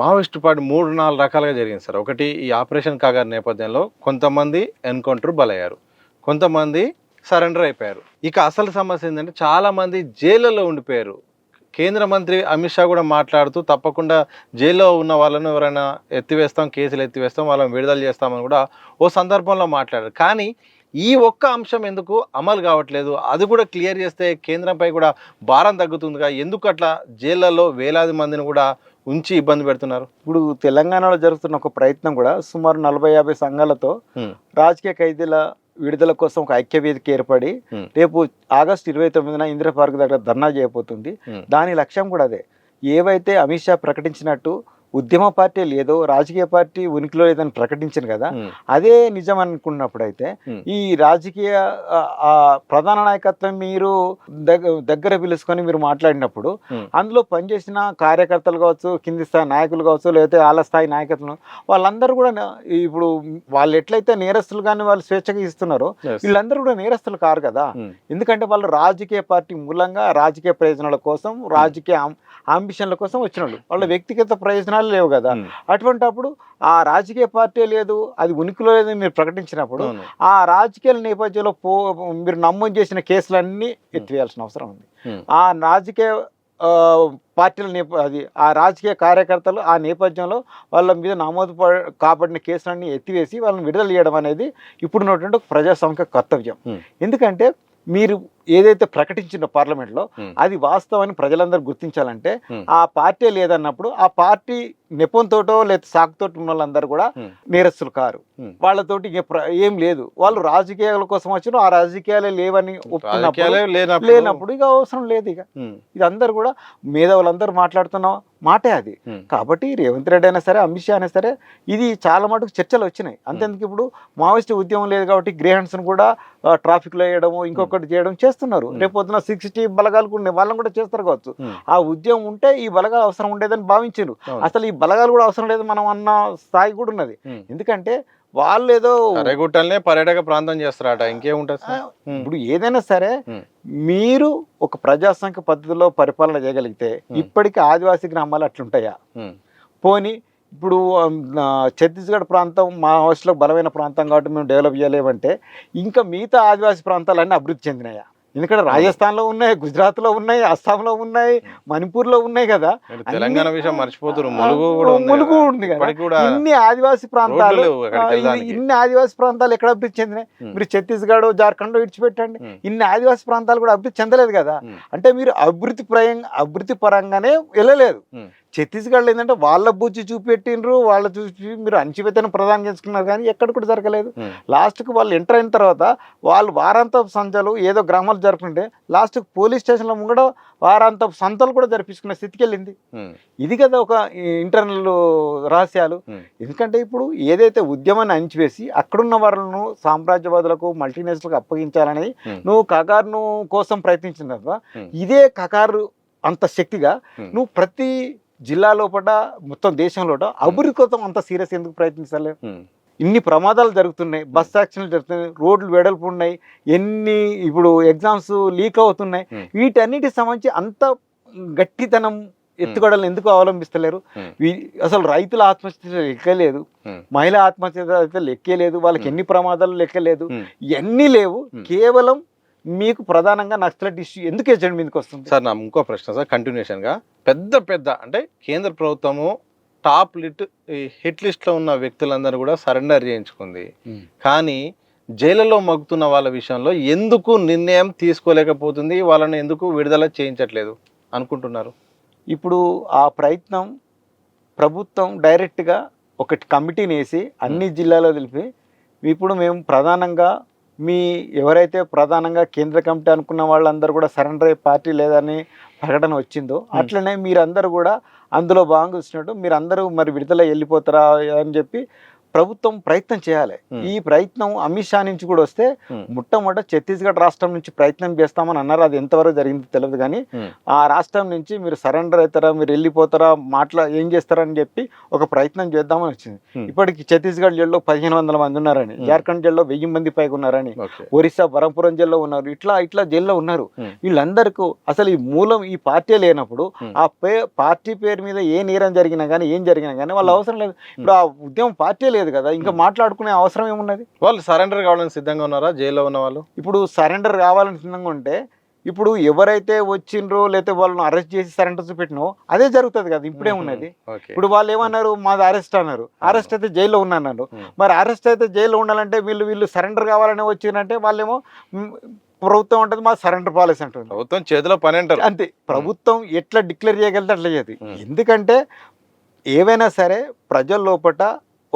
Maoist party 3, 4 రకాలుగా జరిగింది sir. ఒకటి ఈ ఆపరేషన్ కాగారు నేపథ్యంలో కొంతమంది ఎన్‌కౌంటర్ బలయ్యారు. కొంతమంది సరెండర్ అయిపోయారు. ఇక అసలు సమస్య ఏందంటే చాలామంది జైళ్ళలో ఉండిపోయారు. కేంద్ర మంత్రి అమిత్ షా కూడా మాట్లాడుతూ తప్పకుండా జైల్లో ఉన్న వాళ్ళను ఎవరైనా ఎత్తివేస్తాం, కేసులు ఎత్తివేస్తాం, వాళ్ళని విడుదల చేస్తామని కూడా ఓ సందర్భంలో మాట్లాడారు. కానీ ఈ ఒక్క అంశం ఎందుకు అమలు కావట్లేదు? అది కూడా క్లియర్ చేస్తే కేంద్రంపై కూడా భారం తగ్గుతుందిగా. ఎందుకు అట్లా జైళ్ళలో వేలాది మందిని కూడా ఉంచి ఇబ్బంది పెడుతున్నారు? ఇప్పుడు తెలంగాణలో జరుగుతున్న ఒక ప్రయత్నం కూడా సుమారు 40-50 సంఘాలతో రాజకీయ ఖైదీల విడుదల కోసం ఒక ఐక్య వేదిక ఏర్పడి రేపు ఆగస్టు 29న ఇందిరా పార్క్ దగ్గర ధర్నా చేయబోతుంది. దాని లక్ష్యం కూడా అదే. ఏవైతే అమిత్ షా ప్రకటించినట్టు ఉద్యమ పార్టీ లేదో రాజకీయ పార్టీ ఉనికిలో లేదని ప్రకటించింది కదా, అదే నిజం అనుకున్నప్పుడు అయితే ఈ రాజకీయ ప్రధాన నాయకత్వం మీరు దగ్గర పిలుచుకొని మీరు మాట్లాడినప్పుడు అందులో పనిచేసిన కార్యకర్తలు కావచ్చు, కింది స్థాయి నాయకులు కావచ్చు, లేకపోతే వాళ్ళ స్థాయి నాయకత్వం వాళ్ళందరూ కూడా ఇప్పుడు వాళ్ళు ఎట్లయితే నేరస్తులు కానీ వాళ్ళు స్వేచ్ఛగా ఇస్తున్నారో వీళ్ళందరూ కూడా నేరస్తులు కారు కదా. ఎందుకంటే వాళ్ళు రాజకీయ పార్టీ మూలంగా రాజకీయ ప్రయోజనాల కోసం, రాజకీయ అంబిషన్ల కోసం వచ్చిన వాళ్ళ వ్యక్తిగత ప్రయోజనాలు లేవు కదా. అటువంటిప్పుడు ఆ రాజకీయ పార్టీ లేదు, అది ఉనికిలో లేదని మీరు ప్రకటించినప్పుడు ఆ రాజకీయాల నేపథ్యంలో మీరు నమోదు చేసిన కేసులన్నీ ఎత్తివేయాల్సిన అవసరం ఉంది. ఆ రాజకీయ పార్టీల అది ఆ రాజకీయ కార్యకర్తలు ఆ నేపథ్యంలో వాళ్ళ మీద నమోదు కాబడిన కేసులన్నీ ఎత్తివేసి వాళ్ళని విడుదల చేయడం అనేది ఇప్పుడున్నటువంటి ప్రజాస్వామిక కర్తవ్యం. ఎందుకంటే మీరు ఏదైతే ప్రకటించిన పార్లమెంట్లో అది వాస్తవాన్ని ప్రజలందరూ గుర్తించాలంటే ఆ పార్టీ లేదన్నప్పుడు ఆ పార్టీ నెపంతోటో లేదా సాకుతోటి ఉన్న వాళ్ళందరూ కూడా నేరస్తులు కారు. వాళ్ళతోటి ఏం లేదు, వాళ్ళు రాజకీయాల కోసం వచ్చిన ఆ రాజకీయాలే లేవని లేనప్పుడు ఇక అవసరం లేదు. ఇక ఇది అందరు కూడా మేధావులందరూ మాట్లాడుతున్న మాటే అది. కాబట్టి రేవంత్ రెడ్డి అయినా సరే, అమిత్ షా అయినా సరే, ఇది చాలా మటుకు చర్చలు వచ్చినాయి. అంతేందుకు ఇప్పుడు మావోయిస్టు ఉద్యమం లేదు కాబట్టి గ్రేహండ్స్ను కూడా ట్రాఫిక్లో వేయడము, ఇంకొకటి చేయడం చేస్తున్నారు. రేపు పొద్దున 60 బలగాలు కూడా వాళ్ళని కూడా చేస్తారు కావచ్చు. ఆ ఉద్యమం ఉంటే ఈ బలగాలు అవసరం ఉండేదని భావించారు. అసలు ఈ బలగాలు కూడా అవసరం లేదు మనం అన్న స్థాయి కూడా ఉన్నది. ఎందుకంటే వాళ్ళు ఏదో పర్యాటక ప్రాంతం చేస్తారట, ఇంకేముంటుంది. ఇప్పుడు ఏదైనా సరే మీరు ఒక ప్రజాస్వామిక పద్ధతిలో పరిపాలన చేయగలిగితే ఇప్పటికీ ఆదివాసీ గ్రామాలు అట్లుంటాయా? పోనీ ఇప్పుడు ఛత్తీస్గఢ్ ప్రాంతం మా హౌస్లో బలమైన ప్రాంతం కాబట్టి మేము డెవలప్ చేయలేమంటే ఇంకా మిగతా ఆదివాసీ ప్రాంతాలన్నీ అభివృద్ధి చెందినాయా? ఎందుకంటే రాజస్థాన్లో ఉన్నాయి, గుజరాత్లో ఉన్నాయి, అస్సాంలో ఉన్నాయి, మణిపూర్లో ఉన్నాయి కదా. తెలంగాణ విషయం మర్చిపోతున్నారు, ములుగు ఉంది కదా. ఇన్ని ఆదివాసీ ప్రాంతాలు ఎక్కడ అభివృద్ధి చెందినాయి? మీరు ఛత్తీస్గఢ్, జార్ఖండ్ విడిచిపెట్టండి, ఇన్ని ఆదివాసీ ప్రాంతాలు కూడా అభివృద్ధి చెందలేదు కదా. అంటే మీరు అభివృద్ధి పరంగానే వెళ్ళలేదు. ఛత్తీస్గఢ్లో ఏంటంటే వాళ్ళ బుజ్జి చూపెట్టినరు, వాళ్ళ చూసి మీరు అణచివేతను ప్రదానం చేసుకున్నారు, కానీ ఎక్కడ కూడా జరగలేదు. లాస్ట్కి వాళ్ళు ఎంటర్ అయిన తర్వాత వాళ్ళు వారాంతపు సంతలు ఏదో గ్రామాలు జరుపుకుంటే లాస్ట్కి పోలీస్ స్టేషన్లో ముంగడ వారాంతపు సంతలు కూడా జరిపించుకునే స్థితికి వెళ్ళింది. ఇది కదా ఒక ఇంటర్నల్ రహస్యాలు. ఎందుకంటే ఇప్పుడు ఏదైతే ఉద్యమాన్ని అణిచివేసి అక్కడున్న వాళ్ళను సామ్రాజ్యవాదులకు, మల్టీనేషనల్కి అప్పగించాలని నువ్వు కగారును కోసం ప్రయత్నించిన తర్వాత ఇదే కగారు అంత శక్తిగా నువ్వు ప్రతి జిల్లా లోపల మొత్తం దేశంలో అభివృద్ధి కోసం అంత సీరియస్ ఎందుకు ప్రయత్నించలేవు? ఇన్ని ప్రమాదాలు జరుగుతున్నాయి, బస్ యాక్సిడెంట్లు జరుగుతున్నాయి, రోడ్లు వెడల్పు ఉన్నాయి, ఎన్ని ఇప్పుడు ఎగ్జామ్స్ లీక్ అవుతున్నాయి. వీటన్నిటికి సంబంధించి అంత గట్టితనం ఎత్తుగడలు ఎందుకు అవలంబిస్తలేరు? అసలు రైతుల ఆత్మహత్య లెక్కలేదు, మహిళా ఆత్మహత్య అయితే లెక్కలేదు, వాళ్ళకి ఎన్ని ప్రమాదాలు లెక్కలేదు, ఇవన్నీ లేవు. కేవలం మీకు ప్రధానంగా నక్సలైట్ ఇష్యూ ఎందుకు ఎజెండా మీదకి వస్తుంది? సార్ నా ఇంకో ప్రశ్న సార్, కంటిన్యూషన్గా పెద్ద అంటే కేంద్ర ప్రభుత్వము టాప్ హిట్ లిస్ట్లో ఉన్న వ్యక్తులందరూ కూడా సరెండర్ చేయించుకుంది, కానీ జైలులో మగ్గుతున్న వాళ్ళ విషయంలో ఎందుకు నిర్ణయం తీసుకోలేకపోతుంది? వాళ్ళని ఎందుకు విడుదల చేయించట్లేదు అనుకుంటున్నారు? ఇప్పుడు ఆ ప్రయత్నం ప్రభుత్వం డైరెక్ట్గా ఒకటి కమిటీని వేసి అన్ని జిల్లాలో తెలిపి ఇప్పుడు మేము ప్రధానంగా ఎవరైతే ప్రధానంగా కేంద్ర కమిటీ అనుకున్న వాళ్ళందరూ కూడా సరెండర్ అయ్యే పార్టీ లేదని ప్రకటన వచ్చిందో అట్లనే మీరందరూ కూడా అందులో భాగంగా వచ్చినట్టు మీరందరూ మరి విడుదల వెళ్ళిపోతారా అని చెప్పి ప్రభుత్వం ప్రయత్నం చేయాలి. ఈ ప్రయత్నం అమిత్ షా నుంచి కూడా వస్తే మొట్టమొదట ఛత్తీస్గఢ్ రాష్ట్రం నుంచి ప్రయత్నం చేస్తామని అన్నారు. అది ఎంతవరకు జరిగిందో తెలియదు కానీ ఆ రాష్ట్రం నుంచి మీరు సరెండర్ అవుతారా, మీరు వెళ్ళిపోతారా, ఏం చేస్తారని చెప్పి ఒక ప్రయత్నం చేద్దామని వచ్చింది. ఇప్పటికి ఛత్తీస్గఢ్ జైల్లో 1500 మంది ఉన్నారని, జార్ఖండ్ జైల్లో 1000 మంది పైగా ఉన్నారని, ఒరిస్సా బరంపురం జైల్లో ఉన్నారు, ఇట్లా జైల్లో ఉన్నారు. వీళ్ళందరికీ అసలు ఈ మూలం ఈ పార్టీ లేనప్పుడు ఆ పార్టీ పేరు మీద ఏ నేరం జరిగినా కానీ ఏం జరిగినా కానీ వాళ్ళ అవసరం లేదు. ఇప్పుడు ఆ ఉద్యమం పార్టీ లేదు కదా, ఇంకా మాట్లాడుకునే అవసరం ఏమున్నది? వాళ్ళు సరెండర్ కావడానికి సిద్ధంగా ఉన్నారా జైల్లో ఉన్న వాళ్ళు? ఇప్పుడు సరెండర్ కావాలని సిద్ధంగా ఉంటే ఇప్పుడు ఎవరైతే వచ్చిండ్రో లేకపోతే వాళ్ళని అరెస్ట్ చేసి సరెండర్ చూపెట్టినో అదే జరుగుతుంది కదా. ఇప్పుడే ఉన్నది. ఇప్పుడు వాళ్ళు ఏమన్నారు, మాది అరెస్ట్ అన్నారు. అరెస్ట్ అయితే జైల్లో ఉన్నారన్నారు. మరి అరెస్ట్ అయితే జైల్లో ఉండాలంటే వీళ్ళు సరెండర్ కావాలని వచ్చిందంటే వాళ్ళేమో ప్రభుత్వం ఉంటుంది మా సరెండర్ పాలసీ అంటుంది. ప్రభుత్వం చేతిలో పని అంటారు అంతే. ప్రభుత్వం ఎట్లా డిక్లేర్ చేయగలితే అట్లా చేయదు. ఎందుకంటే ఏవైనా సరే ప్రజల లోపట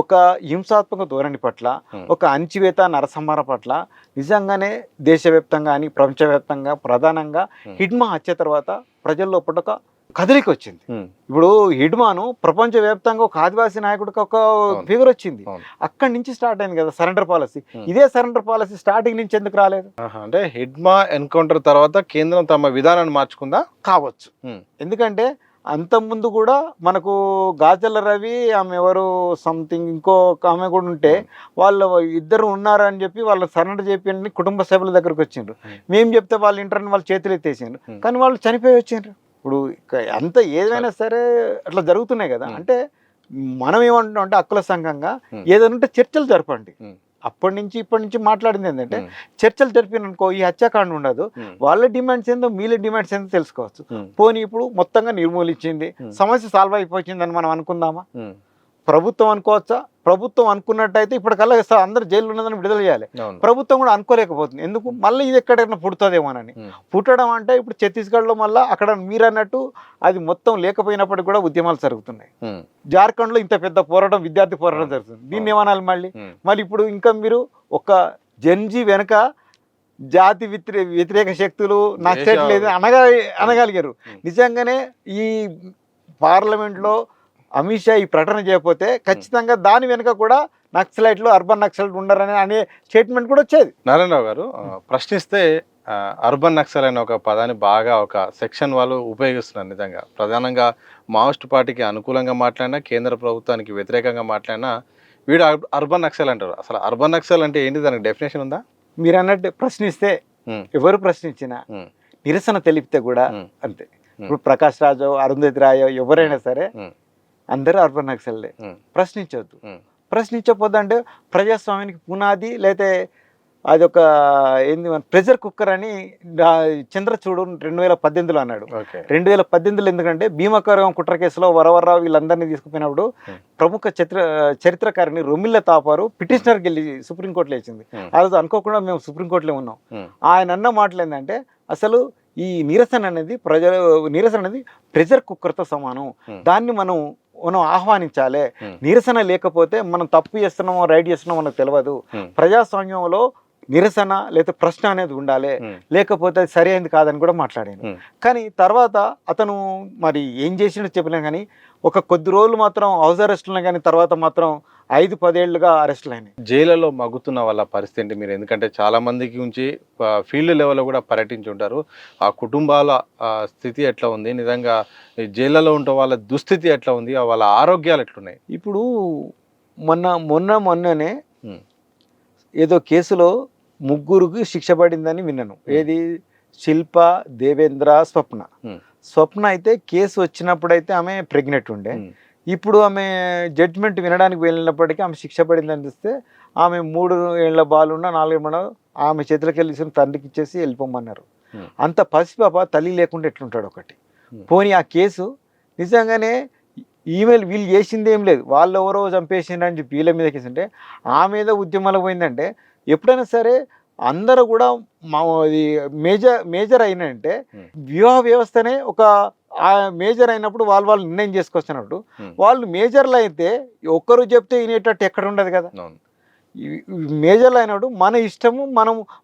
ఒక హింసాత్మక ధోరణి పట్ల, ఒక అణచివేత నరసంహార పట్ల నిజంగానే దేశవ్యాప్తంగా అని ప్రపంచవ్యాప్తంగా ప్రధానంగా హిడ్మా హత్య తర్వాత ప్రజల లోపల ఒక కదలిక వచ్చింది. ఇప్పుడు హిడ్మాను ప్రపంచవ్యాప్తంగా ఒక ఆదివాసీ నాయకుడికి ఒక ఫిగర్ వచ్చింది. అక్కడి నుంచి స్టార్ట్ అయింది కదా సరెండర్ పాలసీ. ఇదే సరెండర్ పాలసీ స్టార్టింగ్ నుంచి ఎందుకు రాలేదు? అంటే హిడ్మా ఎన్కౌంటర్ తర్వాత కేంద్రం తమ విధానాన్ని మార్చుకుందా? కావచ్చు. ఎందుకంటే అంతకుముందు కూడా మనకు గాజల రవి, ఆమె ఎవరు సంథింగ్ ఇంకో ఆమె కూడా ఉంటే వాళ్ళు ఇద్దరు ఉన్నారని చెప్పి వాళ్ళు సరెండర్ చెప్పి కుటుంబ సభ్యుల దగ్గరకు వచ్చిండ్రు. మేము చెప్తే వాళ్ళ ఇంటర్ని వాళ్ళు చేతులు ఎత్తేసిండ్రు, కానీ వాళ్ళు చనిపోయి వచ్చిండ్రు. ఇప్పుడు అంత ఏదైనా సరే అట్లా జరుగుతున్నాయి కదా. అంటే మనం ఏమంటున్నాం అంటే హక్కుల సంఘంగా ఏదైనా ఉంటే చర్చలు జరపండి. అప్పటి నుంచి ఇప్పటి నుంచి మాట్లాడింది ఏంటంటే చర్చలు జరిపిననుకో ఈ హత్యాకాండ ఉండదు. వాళ్ళ డిమాండ్స్ ఏందో మీళ్ళ డిమాండ్స్ ఏందో తెలుసుకోవచ్చు. పోనీ ఇప్పుడు మొత్తంగా నిర్మూలించింది, సమస్య సాల్వ్ అయిపోయిందని మనం అనుకుందామా? ప్రభుత్వం అనుకోవచ్చా? ప్రభుత్వం అనుకున్నట్టయితే ఇప్పటికల్లా అందరూ జైలు ఉన్నదని విడుదల చేయాలి. ప్రభుత్వం కూడా అనుకోలేకపోతుంది. ఎందుకు? మళ్ళీ ఇది ఎక్కడైనా పుడుతుందేమోనని. పుట్టడం అంటే ఇప్పుడు ఛత్తీస్గఢ్లో మళ్ళీ అక్కడ మీరు అన్నట్టు అది మొత్తం లేకపోయినప్పటికీ కూడా ఉద్యమాలు జరుగుతున్నాయి. జార్ఖండ్లో ఇంత పెద్ద పోరాటం, విద్యార్థి పోరాటం జరుగుతుంది. దీన్ని ఏమనాలి? మళ్ళీ ఇప్పుడు ఇంకా మీరు ఒక జెన్జీ వెనుక జాతి వ్యతిరేక శక్తులు నక్సలైట్లు అనగలిగారు. నిజంగానే ఈ పార్లమెంట్లో అమిత్ షా ఈ ప్రకటన చేయకపోతే ఖచ్చితంగా దాని వెనుక కూడా నక్సలైట్లు, అర్బన్ నక్సలైట్ ఉండరని అనే స్టేట్మెంట్ కూడా వచ్చేది. నారాయణరావు గారు ప్రశ్నిస్తే అర్బన్ నక్సల్ అనే ఒక పదాన్ని బాగా ఒక సెక్షన్ వాళ్ళు ఉపయోగిస్తున్నారు. నిజంగా ప్రధానంగా మావోయిస్ట్ పార్టీకి అనుకూలంగా మాట్లాడినా, కేంద్ర ప్రభుత్వానికి వ్యతిరేకంగా మాట్లాడినా వీడు అర్బన్ నక్సల్ అంటారు. అసలు అర్బన్ నక్సల్ అంటే ఏంటి? దానికి డెఫినేషన్ ఉందా? మీరు అన్నట్టు ప్రశ్నిస్తే ఎవరు ప్రశ్నించినా, నిరసన తెలిపితే కూడా అంతే. ఇప్పుడు ప్రకాష్ రాజు, అరుంధతి రాయో ఎవరైనా సరే అందరూ అర్బన్ నక్సల్లే. ప్రశ్నించవద్దు. ప్రశ్నించకపోద్దు అంటే ప్రజాస్వామ్యానికి పునాది లేతే అదొక ఏంది ప్రెషర్ కుక్కర్ అని చంద్రచూడు 2018లో అన్నాడు. 2018లో ఎందుకంటే భీమకరం కుట్ర కేసులో వరవరరావు వీళ్ళందరినీ తీసుకుపోయినప్పుడు ప్రముఖ చరిత్రకారిని రొమిల్ల తాపారు పిటిషనర్కి వెళ్ళి సుప్రీంకోర్టులో వేసింది. ఆ రోజు అనుకోకుండా మేము సుప్రీంకోర్టులో ఉన్నాం. ఆయన అన్న మాటలు ఏంటంటే అసలు ఈ నిరసన అనేది ప్రెషర్ కుక్కర్తో సమానం. దాన్ని మనం ఆహ్వానించాలి. నిరసన లేకపోతే మనం తప్పు చేస్తున్నామో రైట్ చేస్తున్నామో మనకు తెలియదు. ప్రజాస్వామ్యంలో నిరసన లేదా ప్రశ్న అనేది ఉండాలి, లేకపోతే అది సరైనది కాదని కూడా మాట్లాడాను. కానీ తర్వాత అతను మరి ఏం చేసినట్టు చెప్పలేం. కానీ ఒక కొద్ది రోజులు మాత్రం హౌస్ అరెస్టులు, కానీ తర్వాత మాత్రం 5-10 ఏళ్ళుగా అరెస్టులు అయినాయి. జైలులో మగ్గుతున్న వాళ్ళ పరిస్థితి ఏంటి? మీరు ఎందుకంటే చాలా మందికి ఉంచి ఫీల్డ్ లెవెల్లో కూడా పర్యటించి ఉంటారు. ఆ కుటుంబాల స్థితి ఎట్లా ఉంది, నిజంగా జైళ్ళలో ఉంటే వాళ్ళ దుస్థితి ఎట్లా ఉంది, వాళ్ళ ఆరోగ్యాలు ఎట్లున్నాయి? ఇప్పుడు మొన్ననే ఏదో కేసులో 3 శిక్ష పడిందని విన్నాను. ఏది? శిల్ప, దేవేంద్ర, స్వప్న అయితే కేసు వచ్చినప్పుడైతే ఆమె ప్రెగ్నెంట్ ఉండే. ఇప్పుడు ఆమె జడ్జిమెంట్ వినడానికి వెళ్ళినప్పటికీ ఆమె శిక్ష పడిందని చూస్తే ఆమె 3 ఏళ్ల బాలున్న 4 ఏళ్ళ ఆమె చేతులకి వెళ్ళి తండ్రికి ఇచ్చేసి వెళ్ళిపోమన్నారు. అంత పసిపాప తల్లి లేకుండా ఎట్లుంటాడు ఒకటి. పోనీ ఆ కేసు నిజంగానే వీళ్ళు చేసింది ఏం లేదు, వాళ్ళు ఎవరో చంపేసిండ్రని చెప్పి వీళ్ళ మీద కేసు ఉంటే ఆ మీద ఉద్యమాలకు పోయిందంటే ఎప్పుడైనా సరే అందరూ కూడా మేజర్ అయినంటే వివాహ వ్యవస్థనే ఒక మేజర్ అయినప్పుడు వాళ్ళు నిర్ణయం చేసుకొచ్చినప్పుడు వాళ్ళు మేజర్లు అయితే ఒక్కరు చెప్తే వినేటట్టు ఎక్కడ ఉండదు కదా. మేజర్లు అయినాడు మన ఇష్టము,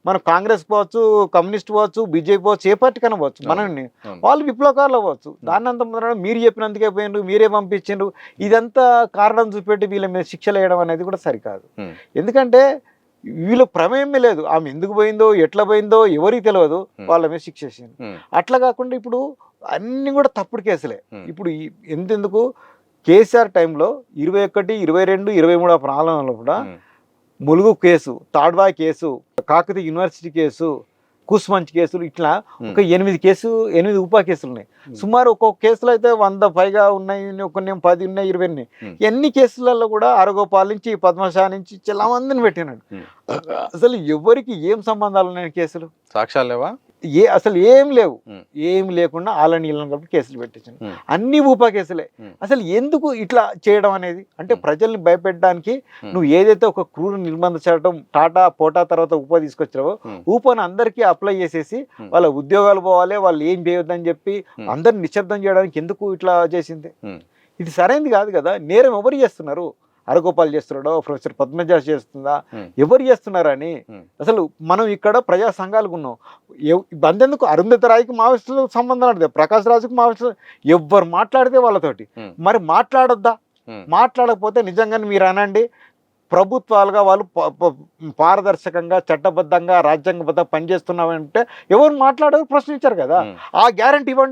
మనం కాంగ్రెస్ పోవచ్చు, కమ్యూనిస్ట్ పోవచ్చు, బీజేపీ పోవచ్చు, ఏ పార్టీ కన్నా పోవచ్చు, మనల్ని వాళ్ళు విప్లవకారులు అవ్వచ్చు. దాన్ని అంత మీరు చెప్పినందుకే పోయిండ్రు, మీరే పంపించిండ్రు, ఇదంతా కారణం చూపెట్టి వీళ్ళ మీద శిక్షలు వేయడం అనేది కూడా సరికాదు. ఎందుకంటే వీళ్ళ ప్రమేయమే లేదు, ఆమె ఎందుకు పోయిందో ఎట్లా పోయిందో ఎవరికి తెలియదు, వాళ్ళ మీద శిక్ష వేసింది. అట్లా కాకుండా ఇప్పుడు అన్ని కూడా తప్పుడు కేసులే. ఇప్పుడు ఎందుకు కేసీఆర్ టైంలో 21, 22, 23 ప్రాంతంలో కూడా Mulugu case, Tadvai case, Kakatiya university case, Kusumanchi కేసులు, ఇట్లా ఒక 8 ఉపా కేసులు ఉన్నాయి. సుమారు ఒక్కొక్క కేసులో అయితే 100 పైగా ఉన్నాయి, కొన్ని 10 ఉన్నాయి, 20 ఉన్నాయి. ఎన్ని కేసులలో కూడా అరగోపాల్ నుంచి పద్మశా నుంచి చాలా మందిని పెట్టినాడు. అసలు ఎవరికి ఏం సంబంధాలు ఉన్నాయి కేసులు, సాక్ష్యాలు లేవా, అసలు ఏం లేవు. ఏం లేకుండా ఆలని ఇళ్ళని కలిపి కేసులు పెట్టించాను. అన్ని ఉపా కేసులే. అసలు ఎందుకు ఇట్లా చేయడం అనేది, అంటే ప్రజల్ని భయపెట్టడానికి నువ్వు ఏదైతే ఒక క్రూర నిర్బంధ చట్టం టాటా పోటా తర్వాత ఉపా తీసుకొచ్చావో, ఊపను అందరికీ అప్లై చేసేసి వాళ్ళ ఉద్యోగాలు పోవాలి, వాళ్ళు ఏం చేయొద్దని చెప్పి అందరిని నిశ్శబ్దం చేయడానికి ఎందుకు ఇట్లా చేసింది? ఇది సరైనది కాదు కదా. నేరం ఎవరు చేస్తున్నారు? అరగోపాల్ చేస్తున్నాడో, ప్రొఫెసర్ పద్మజ చేస్తుందా, ఎవరు చేస్తున్నారని. అసలు మనం ఇక్కడ ప్రజా సంఘాలకు ఉన్నాం. బందెందుకు అరుంధతి రాయ్కి మావోయిస్టులకు సంబంధం ఆడితే, ప్రకాష్ రాజుకు మావోయిస్టులు, ఎవ్వరు మాట్లాడితే వాళ్ళతోటి. మరి మాట్లాడొద్దా? మాట్లాడకపోతే నిజంగానే మీరు అనండి, ప్రభుత్వాలుగా వాళ్ళు పారదర్శకంగా చట్టబద్ధంగా రాజ్యాంగబద్ధంగా పనిచేస్తున్నామంటే ఎవరు మాట్లాడారు, ప్రశ్నించారు కదా. ఆ గ్యారంటీ ఇవ్వండి.